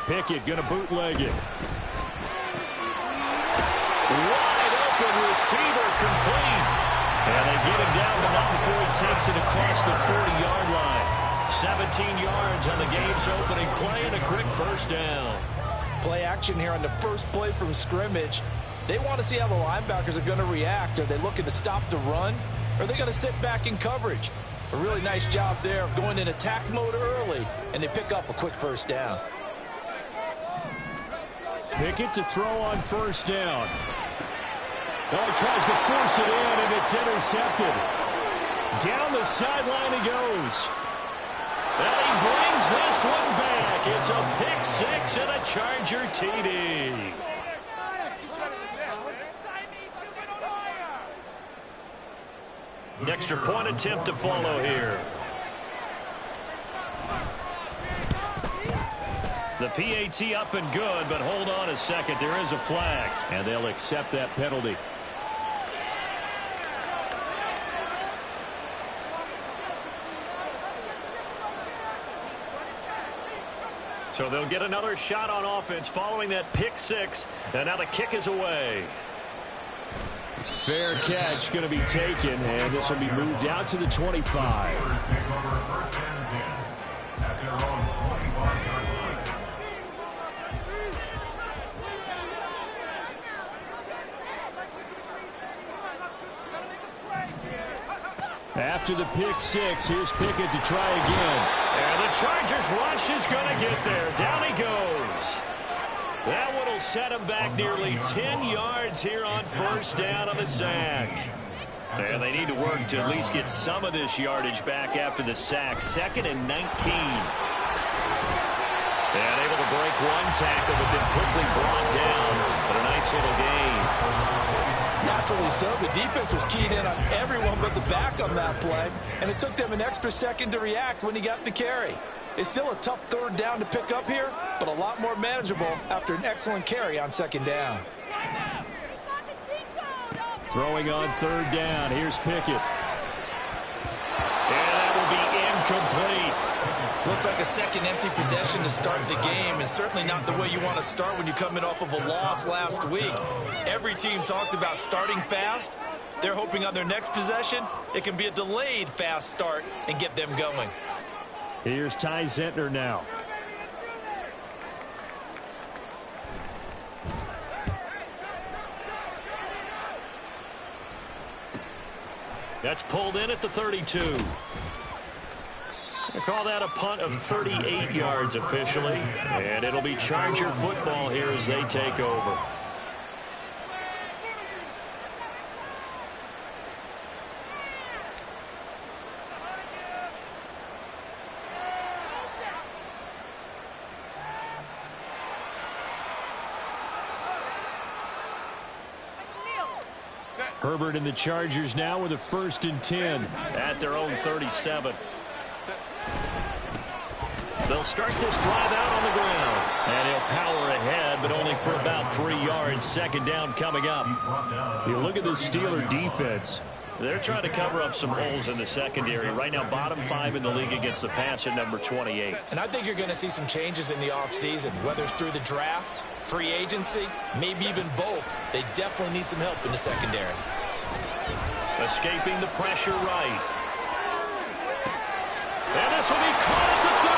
Pickett going to bootleg it. Wide open receiver complete. And they get him down, but not before he takes it across the 40-yard line. 17 yards on the game's opening play and a quick first down. Play action here on the first play from scrimmage. They want to see how the linebackers are going to react. Are they looking to stop the run? Or are they going to sit back in coverage? A really nice job there of going in attack mode early, and they pick up a quick first down. Pickett to throw on first down. Oh, he tries to force it in, and it's intercepted. Down the sideline he goes. And he brings this one back. It's a pick six and a Charger TD. An extra point attempt to follow here. The PAT up and good, but hold on a second. There is a flag. And they'll accept that penalty. So they'll get another shot on offense following that pick six. And now the kick is away. Fair catch going to be taken, and this will be moved out to the 25. After the pick six, here's Pickett to try again. And the Chargers rush is going to get there. Down he goes. That one will set him back nearly 10 yards here on first down on the sack. And they need to work to at least get some of this yardage back after the sack. 2nd and 19. And able to break one tackle, but then quickly brought down. But a nice little gain. Naturally so. The defense was keyed in on everyone but the back on that play, and it took them an extra second to react when he got the carry. It's still a tough third down to pick up here, but a lot more manageable after an excellent carry on second down. Throwing on third down. Here's Pickett. And that will be incomplete. Looks like a second empty possession to start the game, and certainly not the way you want to start when you're coming off of a loss last week. Every team talks about starting fast. They're hoping on their next possession it can be a delayed fast start and get them going. Here's Ty Zentner now. That's pulled in at the 32. They call that a punt of 38 yards officially. And it'll be Charger football here as they take over. Herbert and the Chargers now with a 1st and 10. At their own 37. They'll start this drive out on the ground. And he'll power ahead, but only for about 3 yards. Second down coming up. You look at the Steeler defense. They're trying to cover up some holes in the secondary. Right now, bottom 5 in the league against the pass at number 28. And I think you're going to see some changes in the offseason, whether it's through the draft, free agency, maybe even both. They definitely need some help in the secondary. Escaping the pressure right. And this will be caught at the 30.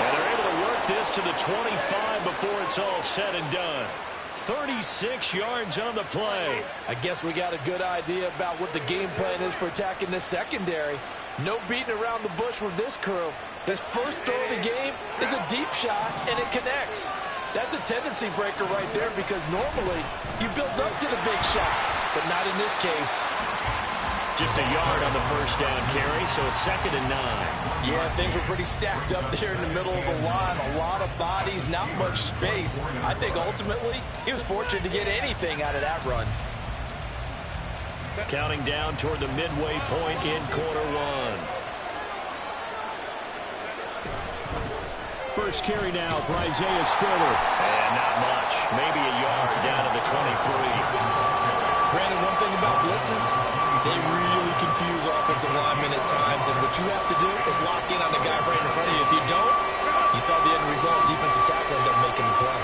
And they're able to work this to the 25 before it's all said and done. 36 yards on the play. I guess we got a good idea about what the game plan is for attacking this secondary. No beating around the bush with this crew. This first throw of the game is a deep shot, and it connects. That's a tendency breaker right there because normally you build up to the big shot, but not in this case. Just a yard on the first down carry, so it's 2nd and 9. Yeah, things were pretty stacked up there in the middle of the line. A lot of bodies, not much space. I think ultimately he was fortunate to get anything out of that run. Counting down toward the midway point in quarter one. First carry now for Isaiah Spiller. And not much. Maybe a yard down to the 23. Brandon, one thing about blitzes, they really confuse offensive linemen at times, and what you have to do is lock in on the guy right in front of you. If you don't, you saw the end result. Defensive tackle ended up making the play.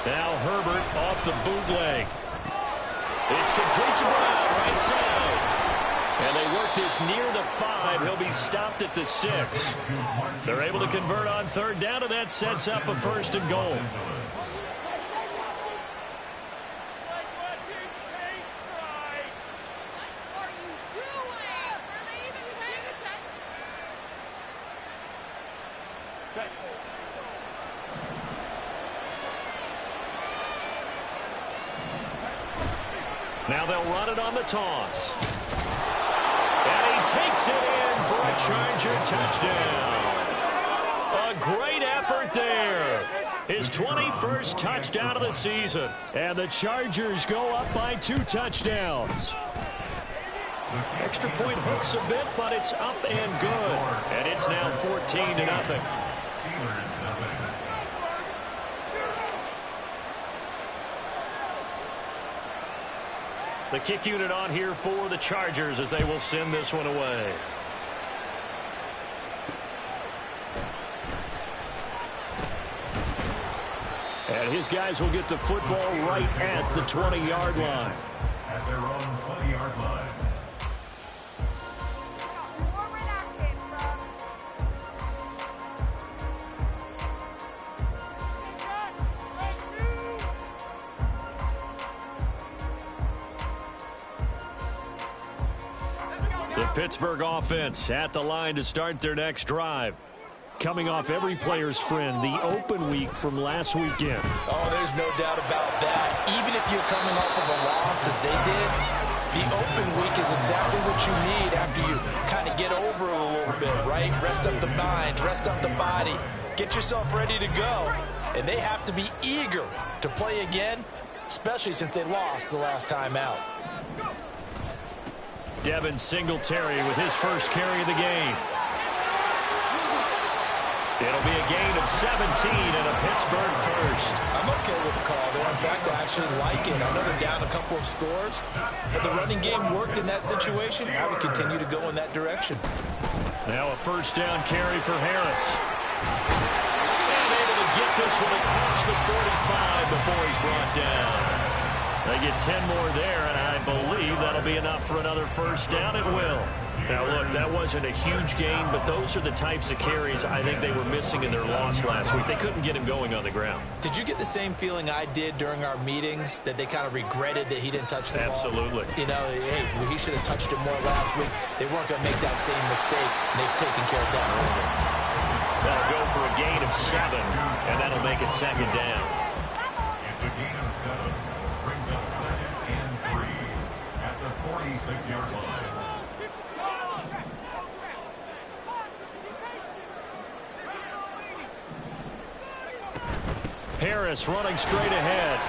Now Herbert off the bootleg. It's complete to Brown, right side. And they work this near the 5. He'll be stopped at the 6. They're able to convert on third down, and that sets up a 1st and goal. Now they'll run it on the toss. And he takes it in for a Charger touchdown. A great effort there. His 21st touchdown of the season. And the Chargers go up by 2 touchdowns. Extra point hooks a bit, but it's up and good. And it's now 14-0. The kick unit on here for the Chargers as they will send this one away. And his guys will get the football right at the 20-yard line. At their own 20-yard line. The Pittsburgh offense at the line to start their next drive. Coming off every player's friend, the open week from last weekend. Oh, there's no doubt about that. Even if you're coming off of a loss as they did, the open week is exactly what you need after you kind of get over it a little bit, right? Rest up the mind, rest up the body, get yourself ready to go. And they have to be eager to play again, especially since they lost the last time out. Devin Singletary with his first carry of the game. It'll be a gain of 17 and a Pittsburgh first. I'm okay with the call there. In fact, I actually like it. I know they're down a couple of scores, but the running game worked in that situation. I would continue to go in that direction. Now a first down carry for Harris. And able to get this one across the 45 before he's brought down. They get 10 more there, and I believe that'll be enough for another first down. It will. Now, look, that wasn't a huge gain, but those are the types of carries I think they were missing in their loss last week. They couldn't get him going on the ground. Did you get the same feeling I did during our meetings, that they kind of regretted that he didn't touch the ball? Absolutely. You know, hey, he should have touched it more last week. They weren't going to make that same mistake, and they've taken care of that a little bit. That'll go for a gain of 7, and that'll make it second down. It's a gain of 7. Brings up 2nd and 3 at the 46-yard line. Harris running straight ahead.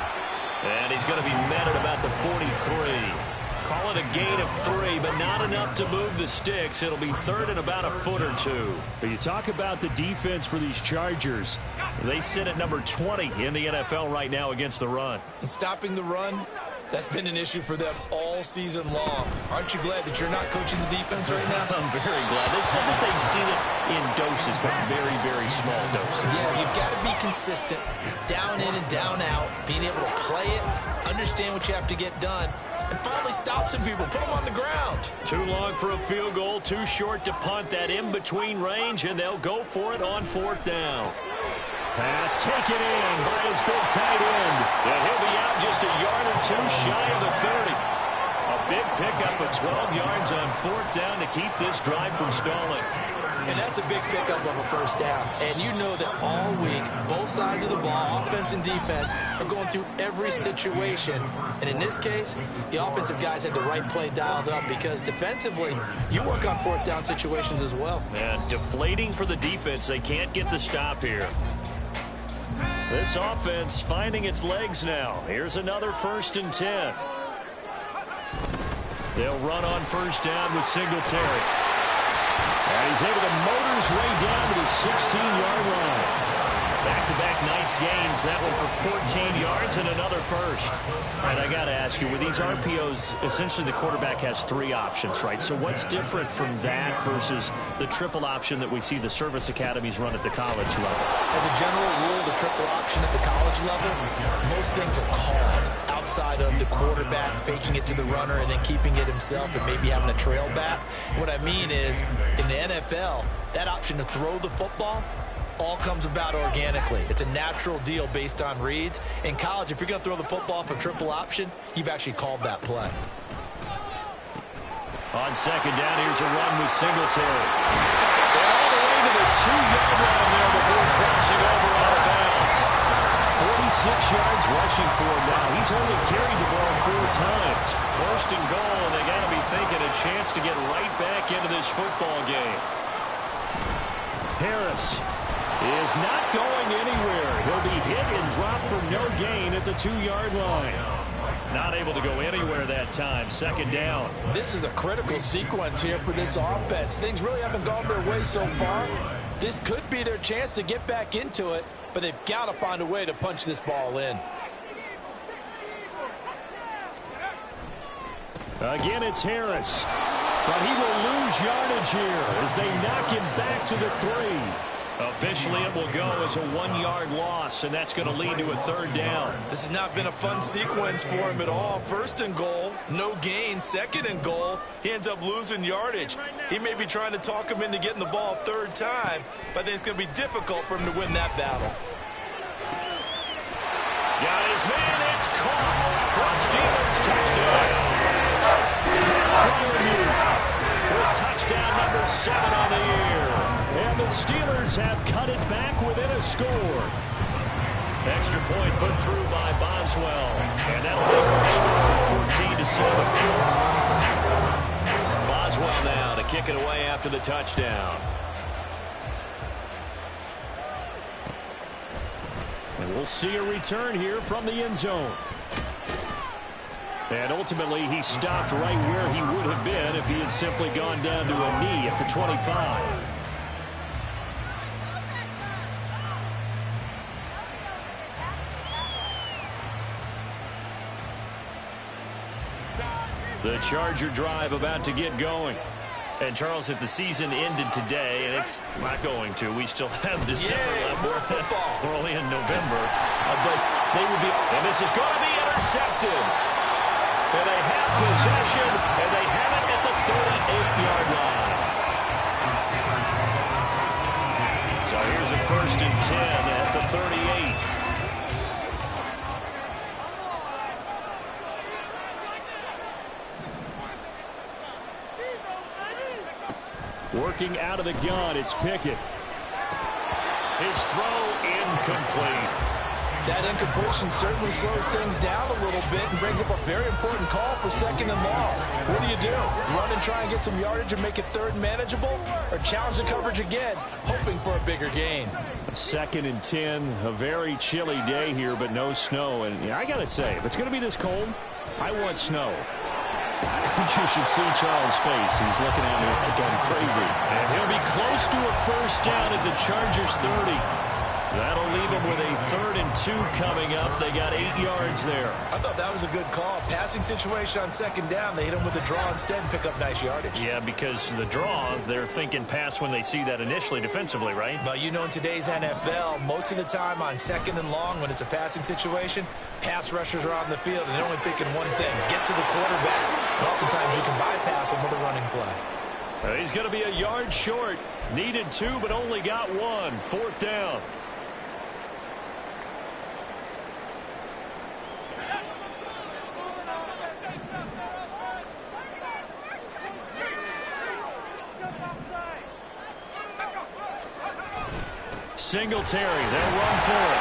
And he's going to be met at about the 43. Call it a gain of 3, but not enough to move the sticks. It'll be third and about a foot or 2. But you talk about the defense for these Chargers. They sit at number 20 in the NFL right now against the run. And stopping the run, that's been an issue for them all season long. Aren't you glad that you're not coaching the defense right now? I'm very glad. They said that they've seen it in doses, but very, very small doses. Yeah, you've got to be consistent. It's down in and down out. Being able to play it, understand what you have to get done, and finally stop some people. Put them on the ground. Too long for a field goal, too short to punt. That in-between range, and they'll go for it on 4th down. Pass taken in by his big tight end. And he'll be out just a yard or 2 shy of the 30. A big pickup of 12 yards on 4th down to keep this drive from stalling. And that's a big pickup of a first down. And you know that all week, both sides of the ball, offense and defense, are going through every situation. And in this case, the offensive guys had the right play dialed up because defensively, you work on 4th down situations as well. And deflating for the defense. They can't get the stop here. This offense finding its legs now. Here's another 1st and 10. They'll run on first down with Singletary. And he's able to motor his way down to the 16-yard line. back-to-back nice gains. That one for 14 yards and another first. And I got to ask you, with these RPOs, essentially the quarterback has 3 options, right? So what's different from that versus the triple option that we see the service academies run at the college level? As a general rule, the triple option at the college level, most things are called outside of the quarterback faking it to the runner and then keeping it himself and maybe having a trail back. What I mean is, in the NFL, that option to throw the football all comes about organically. It's a natural deal based on reads. In college, if you're going to throw the football for triple option, you've actually called that play. On second down, here's a run with Singletary. And all the way to the 2-yard line there before crossing over out of bounds. 46 yards rushing for him now. He's only carried the ball 4 times. First and goal, and they got to be thinking a chance to get right back into this football game. Harris is not going anywhere. He'll be hit and dropped for no gain at the 2-yard line. Not able to go anywhere that time. Second down. This is a critical sequence here for this offense. Things really haven't gone their way so far. This could be their chance to get back into it, but they've got to find a way to punch this ball in. Again, it's Harris. But he will lose yardage here as they knock him back to the 3. Officially, it will go as a 1-yard loss, and that's going to lead to a third down. This has not been a fun sequence for him at all. First and goal, no gain. Second and goal, he ends up losing yardage. He may be trying to talk him into getting the ball third time, but I think it's going to be difficult for him to win that battle. Got his man, it's caught for a Steelers touchdown. With touchdown number 7 on the year. And the Steelers have cut it back within a score. Extra point put through by Boswell. And that'll make our score 14-7. Boswell now to kick it away after the touchdown. And we'll see a return here from the end zone. And ultimately, he stopped right where he would have been if he had simply gone down to a knee at the 25. The Charger drive about to get going. And, Charles, if the season ended today, and it's not going to, we still have December left. More football. We're only in November. But they would be, and this is going to be intercepted. And they have possession, and they have it at the 38-yard line. So here's a 1st and 10 at the 38. Working out of the gun, it's Pickett. His throw incomplete. That incompletion certainly slows things down a little bit and brings up a very important call for second and long. What do? Run and try and get some yardage and make it third manageable, or challenge the coverage again, hoping for a bigger gain? 2nd and 10, a very chilly day here, but no snow. And I got to say, if it's going to be this cold, I want snow. You should see Charles' face. He's looking at me like I'm crazy. And he'll be close to a first down at the Chargers' 30. That'll leave them with a 3rd and 2 coming up. They got 8 yards there. I thought that was a good call. Passing situation on second down. They hit him with the draw instead and pick up nice yardage. Yeah, because the draw, they're thinking pass when they see that initially defensively, right? But you know, in today's NFL, most of the time on second and long, when it's a passing situation, pass rushers are on the field and they're only thinking one thing: get to the quarterback. Oftentimes you can bypass him with a running play. He's going to be a yard short. Needed 2, but only got 1. 4th down. Singletary, they'll run for it.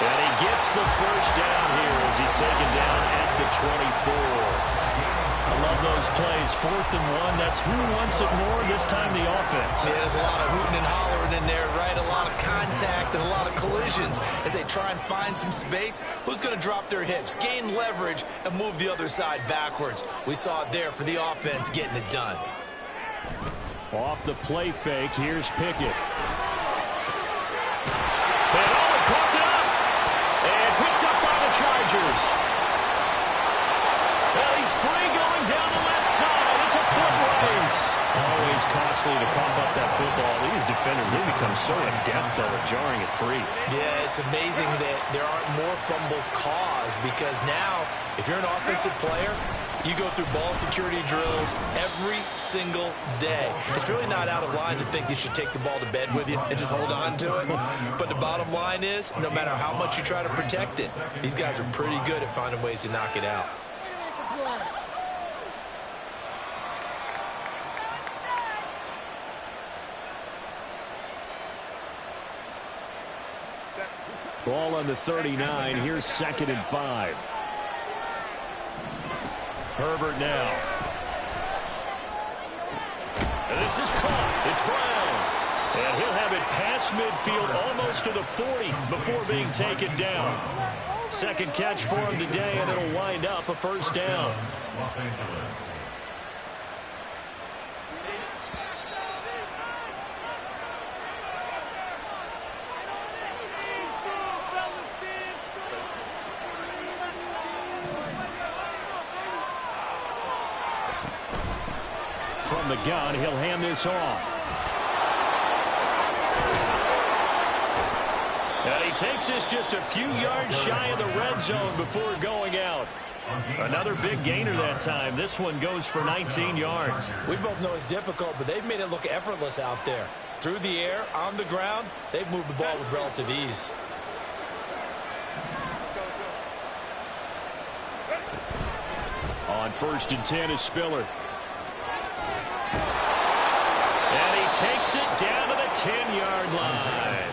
And he gets the first down here as he's taken down at the 24. I love those plays. 4th and 1. That's who wants it more this time, the offense. Yeah, there's a lot of hooting and hollering in there, right? A lot of contact and a lot of collisions as they try and find some space. Who's going to drop their hips, gain leverage, and move the other side backwards? We saw it there for the offense getting it done. Off the play fake, here's Pickett. nicely to cough up that football. These defenders, they become so adept, though, at jarring it free. Yeah, it's amazing that there aren't more fumbles caused because now, if you're an offensive player, you go through ball security drills every single day. It's really not out of line to think you should take the ball to bed with you and just hold on to it. But the bottom line is, no matter how much you try to protect it, these guys are pretty good at finding ways to knock it out. Ball on the 39. Here's 2nd and 5. Herbert now. And this is caught. It's Brown. And he'll have it past midfield almost to the 40 before being taken down. Second catch for him today, and it'll wind up a first down. Los Angeles. From the gun, he'll hand this off. And he takes this just a few yards shy of the red zone before going out. Another big gainer that time. This one goes for 19 yards. We both know it's difficult, but they've made it look effortless out there. Through the air, on the ground, they've moved the ball with relative ease. On 1st and 10 is Spiller. And he takes it down to the 10-yard line.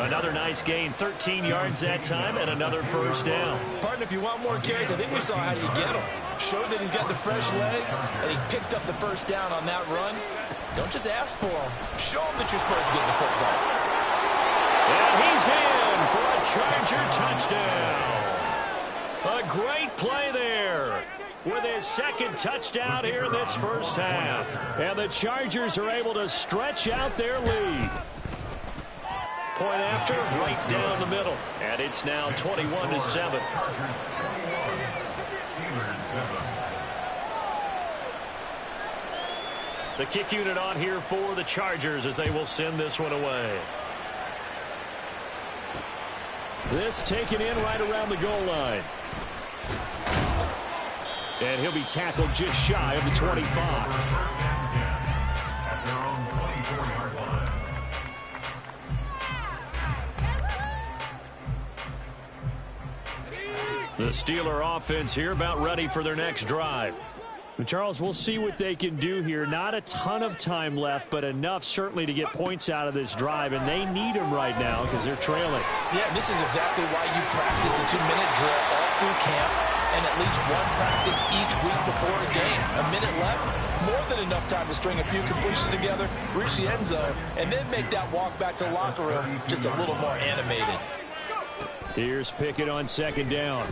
Another nice gain, 13 yards that time, and another first down. Partner, if you want more carries, I think we saw how you get them. Showed that he's got the fresh legs, and he picked up the first down on that run. Don't just ask for him. Show him that you're supposed to get the football. And he's in for a Charger touchdown. A great play there with his second touchdown here in this first half. And the Chargers are able to stretch out their lead. Point after, right down the middle. And it's now 21-7. The kick unit on here for the Chargers as they will send this one away. This taken in right around the goal line. And he'll be tackled just shy of the 25. At their own 24-yard line. The Steeler offense here about ready for their next drive. Charles, we'll see what they can do here. Not a ton of time left, but enough certainly to get points out of this drive, and they need them right now because they're trailing. Yeah, this is exactly why you practice a 2-minute drill all through camp and at least one practice each week before a game. A minute left, more than enough time to string a few completions together, reach the end zone, and then make that walk back to the locker room just a little more animated. Here's Pickett on 2nd down.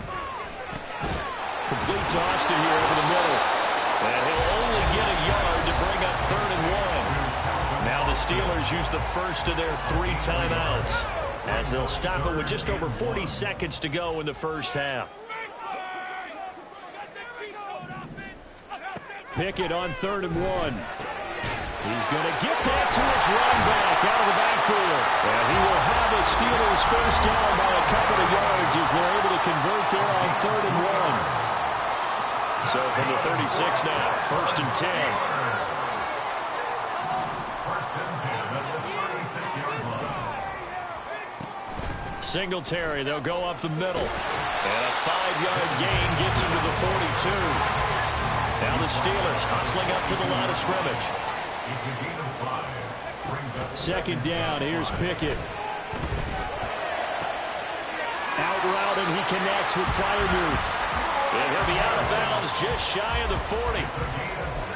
Complete to Austin here over the middle. And he'll only get a yard to bring up 3rd and 1. Now the Steelers use the first of their 3 timeouts as they'll stop it with just over 40 seconds to go in the first half. Pickett on 3rd and 1. He's going to get that to his running back out of the backfield. And he will have the Steelers first down by a couple of yards as they're able to convert there on 3rd and 1. So from the 36 now, 1st and 10. Singletary, they'll go up the middle. And a 5-yard gain gets him to the 42. Now the Steelers hustling up to the line of scrimmage. 2nd down, here's Pickett. Out route, and he connects with Freiermuth. And he'll be out of bounds just shy of the 40.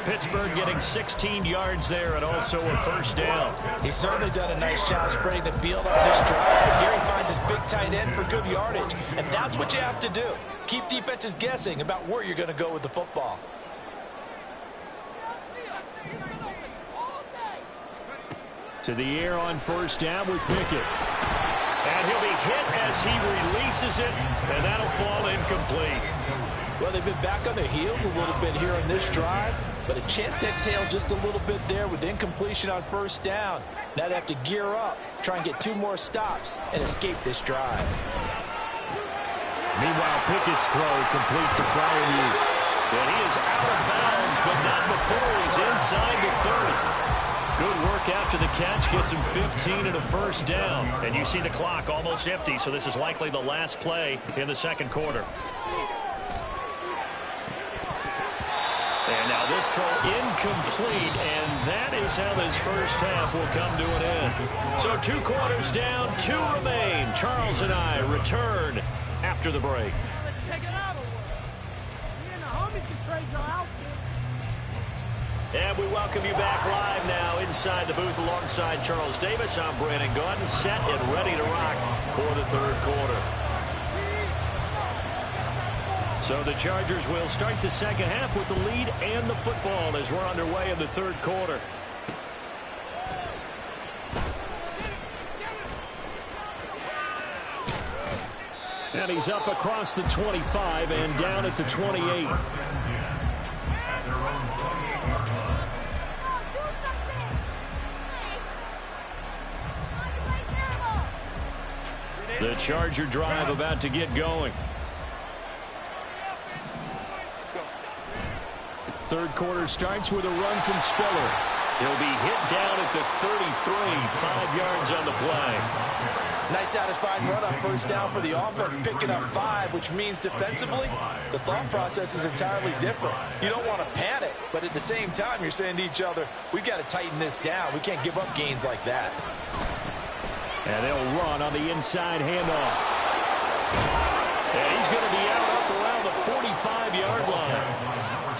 Pittsburgh getting 16 yards there and also a first down. He's certainly done a nice job spreading the field on this drive. But here he finds his big tight end for good yardage. And that's what you have to do. Keep defenses guessing about where you're going to go with the football. To the air on 1st down with Pickett. And he'll be hit as he releases it, and that'll fall incomplete. Well, they've been back on their heels a little bit here on this drive, but a chance to exhale just a little bit there with incompletion on first down. Now they have to gear up, try and get 2 more stops, and escape this drive. Meanwhile, Pickett's throw complete to Fryermuth. And he is out of bounds, but not before he's inside the 30. Good work after the catch. Gets him 15 and a first down. And you see the clock almost empty, so this is likely the last play in the second quarter. And now this throw incomplete, and that is how this first half will come to an end. So 2 quarters down, 2 remain. Charles and I return after the break. And we welcome you back live now inside the booth alongside Charles Davis. I'm Brandon Gaudin, set and ready to rock for the third quarter. So the Chargers will start the second half with the lead and the football as we're underway in the third quarter. And he's up across the 25 and down at the 28. The Charger drive about to get going. Third quarter starts with a run from Spiller. He'll be hit down at the 33, 5 yards on the play. Nice satisfying run on first down for the offense, picking up 5, which means defensively, the thought process is entirely different. You don't want to panic, but at the same time, you're saying to each other, we've got to tighten this down. We can't give up gains like that. And they'll run on the inside handoff. And he's going to be out up around the 45-yard line.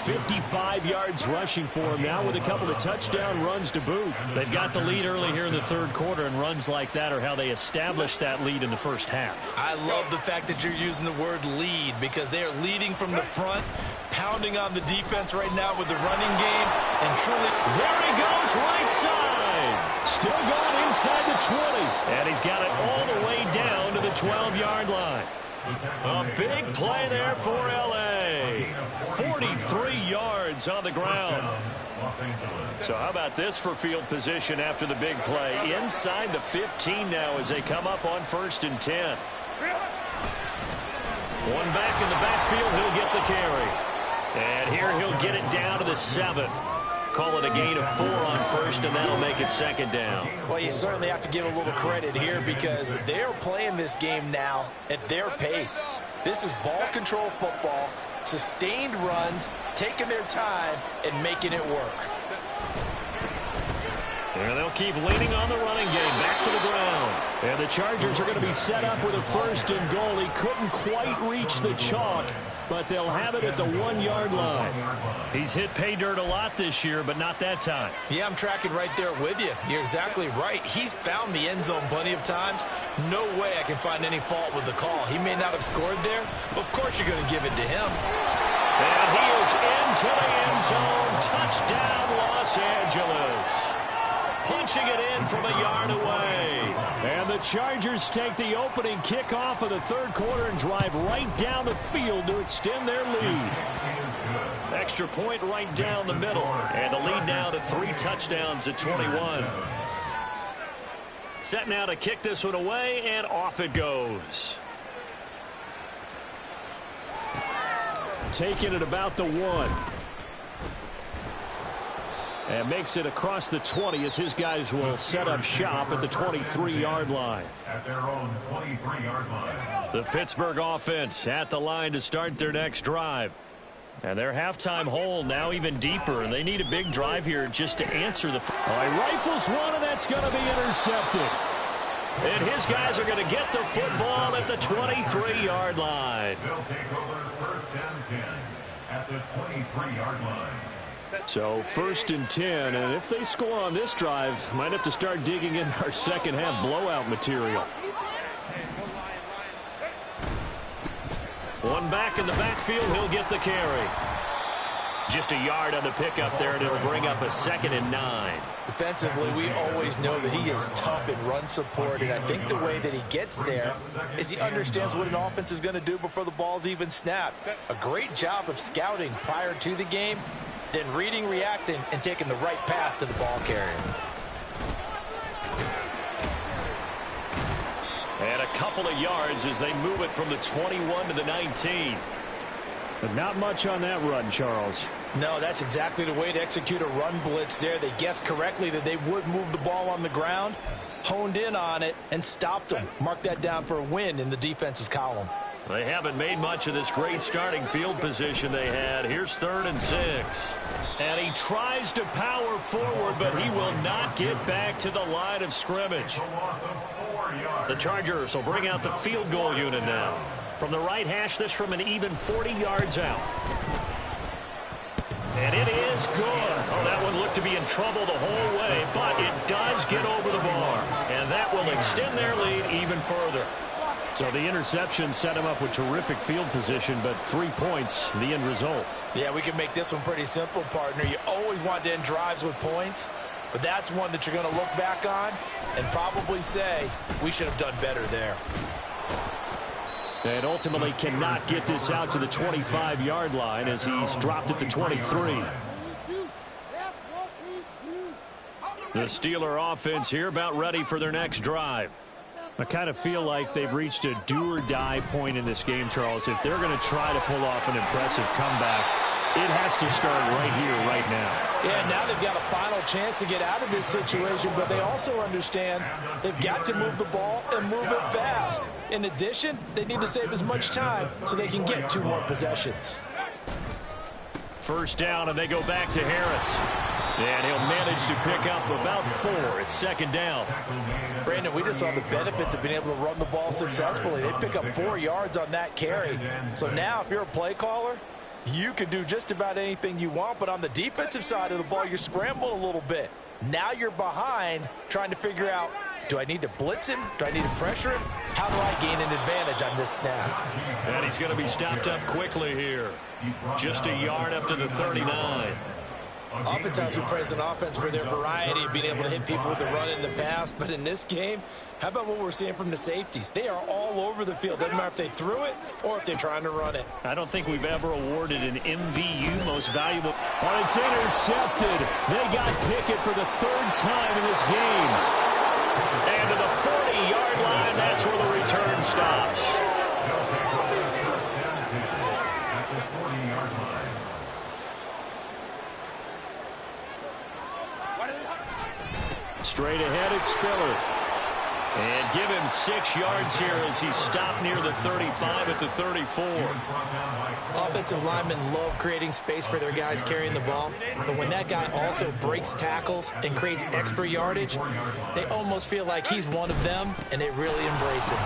55 yards rushing for him now with a couple of touchdown runs to boot. They've got the lead early here in the third quarter, and runs like that are how they establish that lead in the first half. I love the fact that you're using the word lead because they are leading from the front, pounding on the defense right now with the running game, and truly... There he goes, right side. Still going inside the 20. And he's got it all the way down to the 12-yard line. A big play there for L.A. 43 yards on the ground. So how about this for field position after the big play? Inside the 15 now as they come up on 1st and 10. One back in the backfield, he'll get the carry. And here he'll get it down to the 7. Call it a gain of 4 on first, and that'll make it second down. Well, you certainly have to give a little credit here because they're playing this game now at their pace. This is ball control football, sustained runs, taking their time, and making it work. And they'll keep leaning on the running game back to the ground. And the Chargers are going to be set up with a 1st and goal. He couldn't quite reach the chalk, but they'll have it at the 1-yard line. He's hit pay dirt a lot this year, but not that time. Yeah, I'm tracking right there with you. You're exactly right. He's found the end zone plenty of times. No way I can find any fault with the call. He may not have scored there. Of course you're going to give it to him. And he is into the end zone. Touchdown, Los Angeles. Punching it in from a yard away. And the Chargers take the opening kickoff of the third quarter and drive right down the field to extend their lead. Extra point right down the middle. And the lead now to 3 touchdowns at 21. Set now to kick this one away, and off it goes. Taking it about the 1. And makes it across the 20 as his guys will set up shop at the 23-yard line. At their own 23-yard line. The Pittsburgh offense at the line to start their next drive. And their halftime hole now even deeper, and they need a big drive here just to answer the... Oh, he rifles one, and that's going to be intercepted. And his guys are going to get the football at the 23-yard line. They'll take over 1st and 10 at the 23-yard line. So 1st and 10, and if they score on this drive, might have to start digging in our second half blowout material. One back in the backfield, he'll get the carry. Just a yard on the pickup there, and it'll bring up a 2nd and 9. Defensively, we always know that he is tough in run support, and I think the way that he gets there is he understands what an offense is going to do before the ball's even snapped. A great job of scouting prior to the game, then reading, reacting, and taking the right path to the ball carrier. And a couple of yards as they move it from the 21 to the 19. But not much on that run, Charles. No, that's exactly the way to execute a run blitz there. They guessed correctly that they would move the ball on the ground, honed in on it, and stopped them. Mark that down for a win in the defense's column. They haven't made much of this great starting field position they had. Here's 3rd and 6. And he tries to power forward, but he will not get back to the line of scrimmage. The Chargers will bring out the field goal unit now. From the right hash, this from an even 40 yards out. And it is good. Oh, that one looked to be in trouble the whole way, but it does get over the bar. And that will extend their lead even further. So the interception set him up with terrific field position, but 3 points, the end result. Yeah, we can make this one pretty simple, partner. You always want to end drives with points, but that's one that you're going to look back on and probably say, we should have done better there. And ultimately cannot get this out to the 25-yard line as he's dropped at the 23. The Steeler offense here about ready for their next drive. I kind of feel like they've reached a do-or-die point in this game, Charles. If they're going to try to pull off an impressive comeback, it has to start right here, right now. Yeah, now they've got a final chance to get out of this situation, but they also understand they've got to move the ball and move it fast. In addition, they need to save as much time so they can get 2 more possessions. First down, and they go back to Harris. And he'll manage to pick up about 4. It's 2nd down. Brandon, we just saw the benefits of being able to run the ball successfully. They pick up 4 yards on that carry. So now if you're a play caller, you can do just about anything you want, but on the defensive side of the ball, you're scrambling a little bit. Now you're behind trying to figure out, do I need to blitz him? Do I need to pressure him? How do I gain an advantage on this snap? And he's going to be stopped up quickly here. Just a yard up to the 39. Oftentimes we praise an offense for their variety of being able to hit people with the run in the past, but in this game, how about what we're seeing from the safeties? They are all over the field. Doesn't matter if they threw it or if they're trying to run it. I don't think we've ever awarded an MVU most valuable. Oh, it's intercepted. They got Pickett for the 3rd time in this game. And to the 40-yard line, that's where the return stops. Straight ahead, it's Spiller. And give him 6 yards here as he's stopped near the 35 at the 34. Offensive linemen love creating space for their guys carrying the ball, but when that guy also breaks tackles and creates extra yardage, they almost feel like he's one of them, and they really embrace him.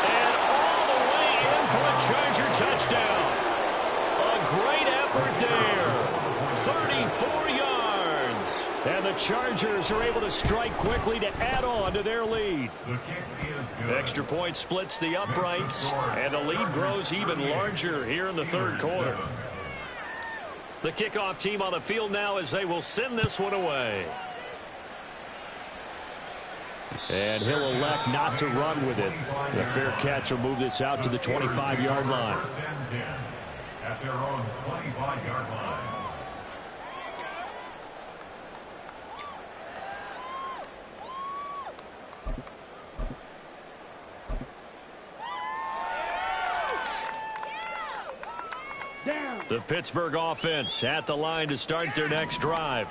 And all the way in for a Charger touchdown. A great effort there. 34 yards. And the Chargers are able to strike quickly to add on to their lead. Extra point splits the uprights, and the lead grows even larger here in the 3rd quarter. The kickoff team on the field now as they will send this one away. And he'll elect not to run with it. The fair catch will move this out to the 25-yard line. At their own 25-yard line. The Pittsburgh offense at the line to start their next drive.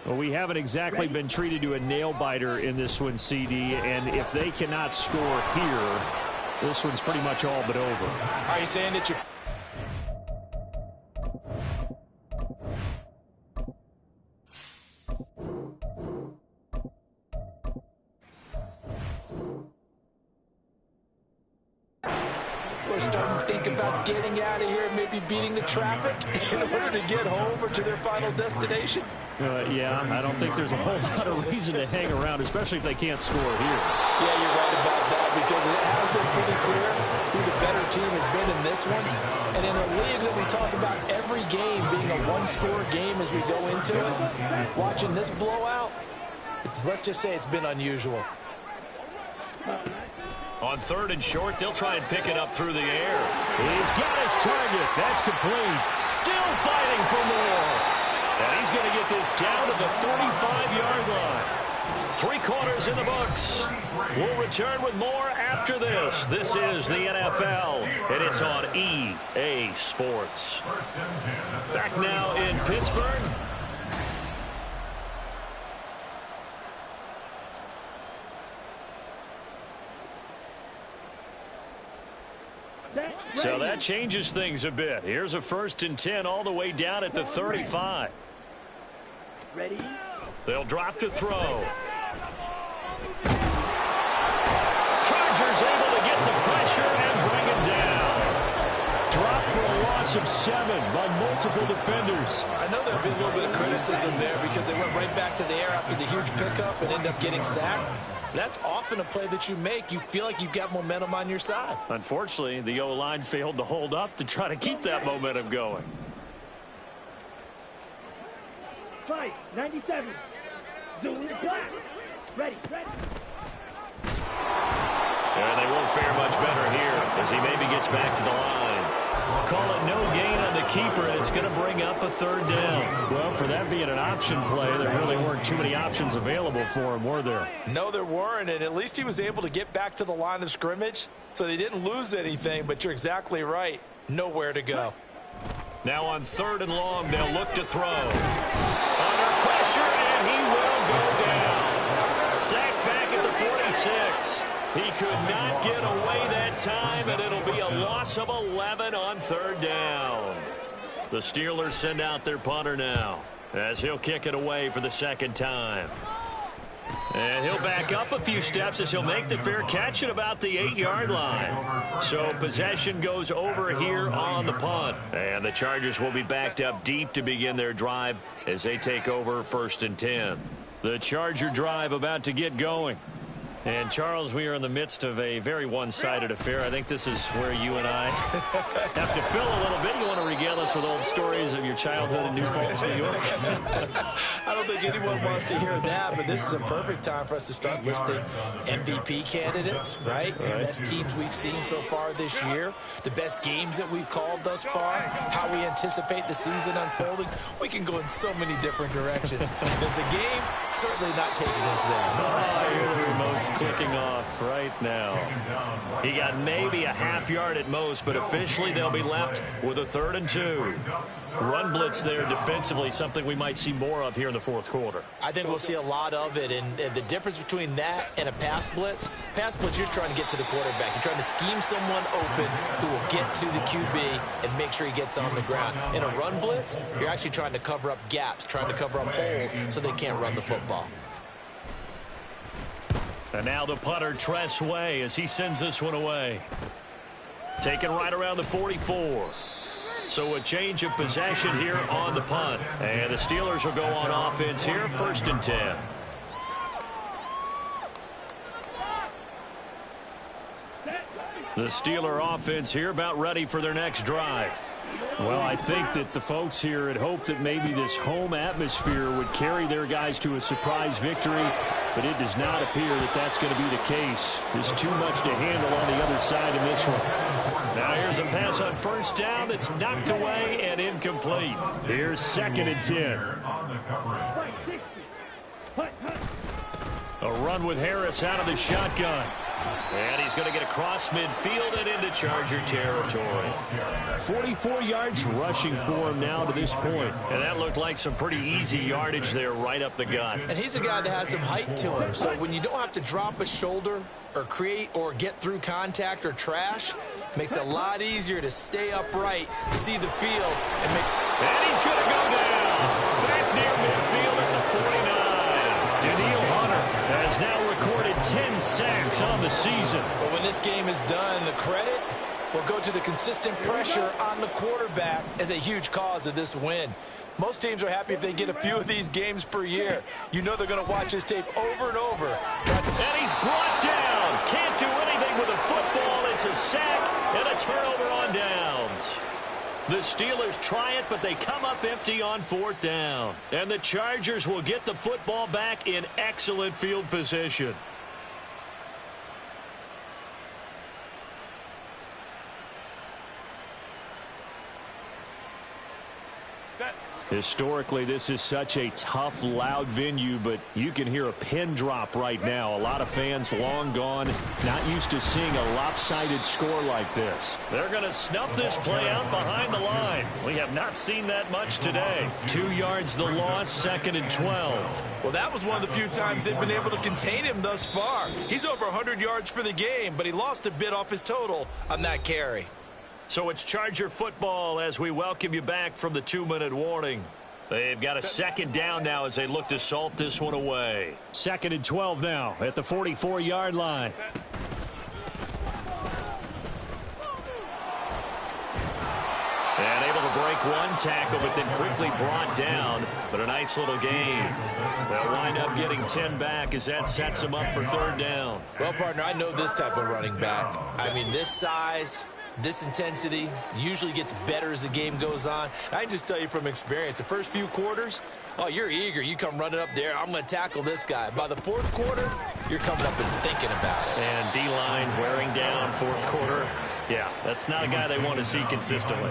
Well, we haven't exactly been treated to a nail-biter in this one, CD, and if they cannot score here, this one's pretty much all but over. Are you saying that you... We're starting to think about getting out of here and maybe beating the traffic in order to get home or to their final destination? Yeah, I don't think there's a whole lot of reason to hang around, especially if they can't score here. Yeah, you're right about that, because it has been pretty clear who the better team has been in this one. And in a league that we talk about every game being a one-score game as we go into it, watching this blowout, let's just say it's been unusual. On 3rd and short, they'll try and pick it up through the air. He's got his target. That's complete. Still fighting for more. And he's going to get this down to the 35-yard line. 3 quarters in the books. We'll return with more after this. This is the NFL, and it's on EA Sports. Back now in Pittsburgh. So that changes things a bit. Here's a 1st and 10 all the way down at the 35. Ready? They'll drop to throw. Chargers able to get the pressure and bring him down. Drop for a loss of 7 by multiple defenders. I know there'll be a little bit of criticism there because they went right back to the air after the huge pickup and ended up getting sacked. That's often a play that you make. You feel like you've got momentum on your side. Unfortunately, the O-line failed to hold up to try to keep that momentum going. 5, 97. Doing the black. Ready. And they won't fare much better here as he maybe gets back to the line. Call it no gain on the keeper, and it's going to bring up a 3rd down. Well, for that being an option play, there really weren't too many options available for him, were there? No, there weren't, and at least he was able to get back to the line of scrimmage, so they didn't lose anything, but you're exactly right. Nowhere to go. Now on 3rd and long, they'll look to throw. Under pressure, and he will go down. Sacked back at the 46. He could not get away that time, and it'll be a loss of 11 on 3rd down. The Steelers send out their punter now as he'll kick it away for the 2nd time. And he'll back up a few steps as he'll make the fair catch at about the 8-yard line. So possession goes over here on the punt. And the Chargers will be backed up deep to begin their drive as they take over 1st and 10. The Charger drive about to get going. And, Charles, we are in the midst of a very one-sided affair. I think this is where you and I have to fill a little bit. You want to regale us with old stories of your childhood in New Paltz, New York? I don't think anyone wants to hear that, but this is a perfect time for us to start listing MVP candidates, right? The best teams we've seen so far this year, the best games that we've called thus far, how we anticipate the season unfolding. We can go in so many different directions. Because the game certainly not taking us there. I hear the remote's clicking off right now. He got maybe a half-yard at most, but officially they'll be left with a 3rd and 2. Run blitz there defensively, something we might see more of here in the 4th quarter. I think we'll see a lot of it, and the difference between that and a pass blitz, you're just trying to get to the quarterback. You're trying to scheme someone open who will get to the QB and make sure he gets on the ground. In a run blitz, you're actually trying to cover up gaps, trying to cover up holes so they can't run the football. And now the punter, Tress Way, as he sends this one away. Taken right around the 44. So a change of possession here on the punt. And the Steelers will go on offense here, 1st and 10. The Steeler offense here about ready for their next drive. Well, I think that the folks here had hoped that maybe this home atmosphere would carry their guys to a surprise victory, but it does not appear that that's going to be the case. There's too much to handle on the other side in this one. Now here's a pass on 1st down that's knocked away and incomplete. Here's 2nd and 10. A run with Harris out of the shotgun. And he's going to get across midfield and into Charger territory. 44 yards rushing for him now to this point. And that looked like some pretty easy yardage there right up the gut. And he's a guy that has some height to him. So when you don't have to drop a shoulder or create or get through contact or trash, makes it a lot easier to stay upright, see the field, and make... And he's going to go down. Back near midfield at the 49. Daniil Hunter has now recorded 10 sacks on the season. But when this game is done, the credit will go to the consistent pressure on the quarterback as a huge cause of this win. Most teams are happy if they get a few of these games per year. You know they're going to watch his tape over and over. And he's brought down. Can't do anything with a football. It's a sack and a turnover on downs. The Steelers try it, but they come up empty on 4th down. And the Chargers will get the football back in excellent field position. Historically, this is such a tough, loud venue, but you can hear a pin drop right now. A lot of fans long gone, not used to seeing a lopsided score like this. They're going to snuff this play out behind the line. We have not seen that much today. 2 yards the loss, 2nd and 12. Well, that was one of the few times they've been able to contain him thus far. He's over 100 yards for the game, but he lost a bit off his total on that carry. So it's Charger football as we welcome you back from the 2-minute warning. They've got a 2nd down now as they look to salt this one away. 2nd and 12 now at the 44-yard line. And able to break one tackle, but then quickly brought down. But a nice little gain. They'll wind up getting 10 back as that sets them up for 3rd down. Well, partner, I know this type of running back. I mean, this size, this intensity usually gets better as the game goes on. I can just tell you from experience, the first few quarters, oh, you're eager. You come running up there, I'm going to tackle this guy. By the 4th quarter, you're coming up and thinking about it. And D-line wearing down 4th quarter. Yeah, that's not a guy they want to see consistently.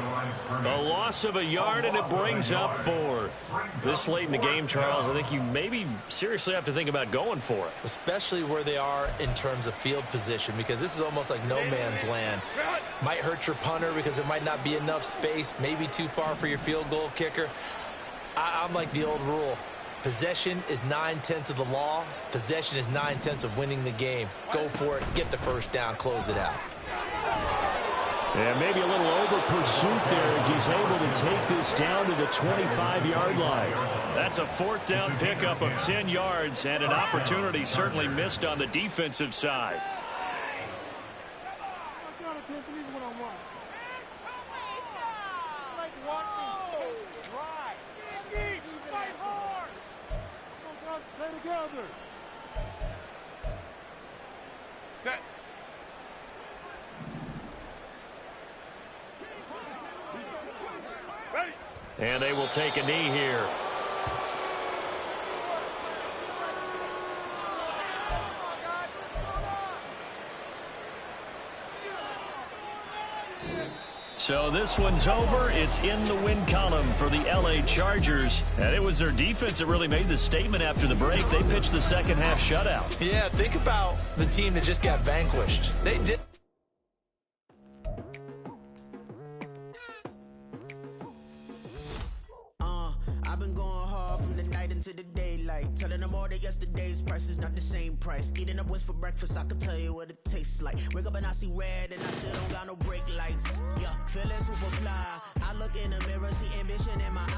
A loss of a yard, and it brings up 4th. This late in the game, Charles, I think you maybe seriously have to think about going for it. Especially where they are in terms of field position, because this is almost like no man's land. Might hurt your punter because there might not be enough space, maybe too far for your field goal kicker. I'm like the old rule. Possession is 9/10 of the law. Possession is 9/10 of winning the game. Go for it. Get the 1st down. Close it out. And maybe a little over pursuit there as he's able to take this down to the 25-yard line. That's a 4th down pickup of 10 yards and an opportunity certainly missed on the defensive side. And they will take a knee here. So this one's over. It's in the win column for the LA Chargers. And it was their defense that really made the statement after the break. They pitched the 2nd half shutout. Yeah, think about the team that just got vanquished. They did. I've been going hard from the night into the daylight, telling them all that yesterday's price is not the same price. Eating up wings for breakfast, I can tell you what it tastes like. Wake up and I see red and I still don't got no brake lights. Yeah, feeling super fly. I look in the mirror, see ambition in my